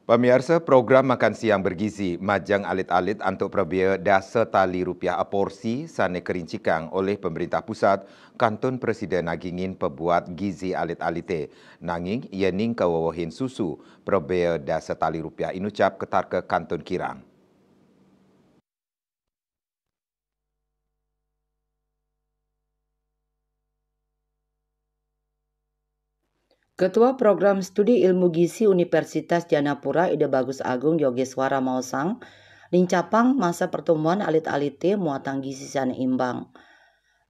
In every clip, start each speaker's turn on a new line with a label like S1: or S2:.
S1: Pemirsa, program makan siang bergizi majang alit-alit untuk perbia dasa tali rupiah aporsi sane kerincikang oleh pemerintah pusat kantun presiden nagingin pebuat gizi alit-alite. Nanging ia ning kawawahin susu perbia dasa tali rupiah inucap ketar ke kantun kirang.
S2: Ketua Program Studi Ilmu Gizi Universitas Janapura Ide Bagus Agung Yogeswara Mausang, lincapang masa pertemuan alit-alite muatang gizi sana imbang.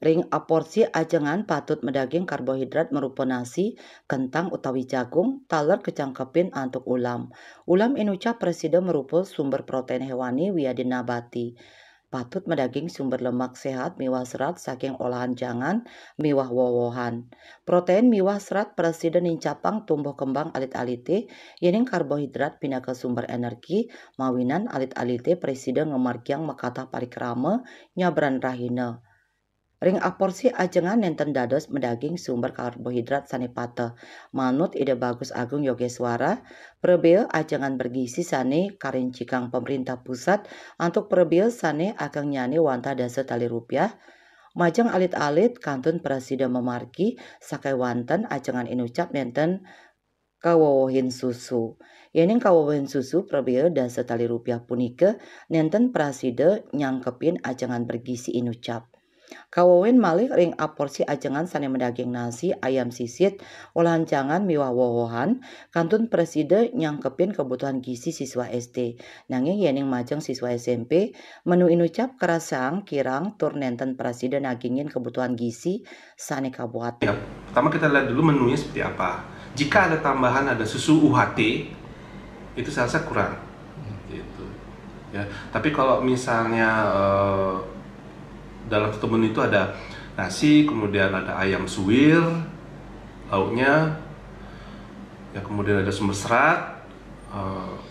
S2: Ring aporsi ajengan patut medaging karbohidrat merupa nasi, kentang utawi jagung, taler kecangkepin antuk ulam. Ulam inucap presiden merupa sumber protein hewani wiadin nabati. Patut medaging sumber lemak sehat miwah serat saking olahan jangan miwah wowohan. Protein miwah serat presiden incapang tumbuh kembang alit-alite yening karbohidrat pinaka sumber energi mawinan alit-alite presiden ngemargiang makata parikrama nyabran rahina. Ring aporsi ajengan nenten dados medaging sumber karbohidrat sanepata. Manut Ide Bagus Agung Yogeswara, perbea ajengan bergizi sane karincikang pemerintah pusat untuk perbea sane agang nyane wanta dasa tali rupiah. Majang alit-alit kantun presiden memarki sakai wanten ajengan inucap nenten kawowohin susu. Yening kawowohin susu perbea dasa tali rupiah punika nenten presiden nyangkepin ajengan bergizi inucap. Kawowen malih ring aporsi ajengan sane medaging nasi, ayam sisit, olahan jangan miwah wowohan, kantun presiden nyangkepin kebutuhan gizi siswa SD. Nanging yening majeng siswa SMP, menu inucap kerasang kirang tur nenten presiden nagingin kebutuhan gizi sane kabuat.
S3: Ya, pertama kita lihat dulu menunya seperti apa. Jika ada tambahan ada susu UHT, itu saya rasa kurang. Gitu. Ya, tapi kalau misalnya dalam satu menu itu ada nasi, kemudian ada ayam suwir, lauknya, ya kemudian ada sumber serat,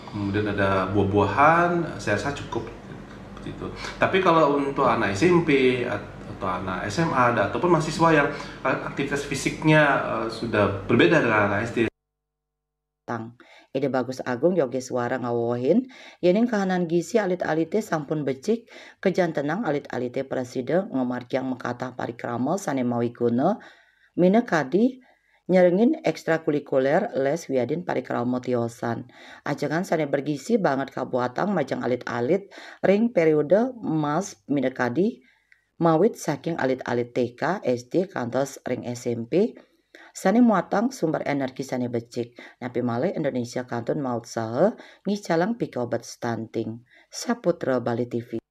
S3: kemudian ada buah-buahan, saya rasa cukup seperti itu. Tapi kalau untuk anak SMP atau anak SMA ataupun mahasiswa yang aktivitas fisiknya sudah berbeda dengan anak SD.
S2: Ide Bagus Agung Yogeswara ngawohin, yening kahanan gizi alit-alite sampun becik, kejan tenang alit-alite presiden ngomarkiang mekatah parikrama sane mawi guna, mina kadi nyerengin ekstrakurikuler les wiadin parikrama tiosan. Ajangan sane bergizi banget kabuatang majang alit-alit ring periode emas mina kadi mawit saking alit-alit TK, SD, kantos ring SMP, sane muatang sumber energi sane becik. Napi malih Indonesia kantun maut saha ngicalang pika obat stunting. Saputra Bali TV.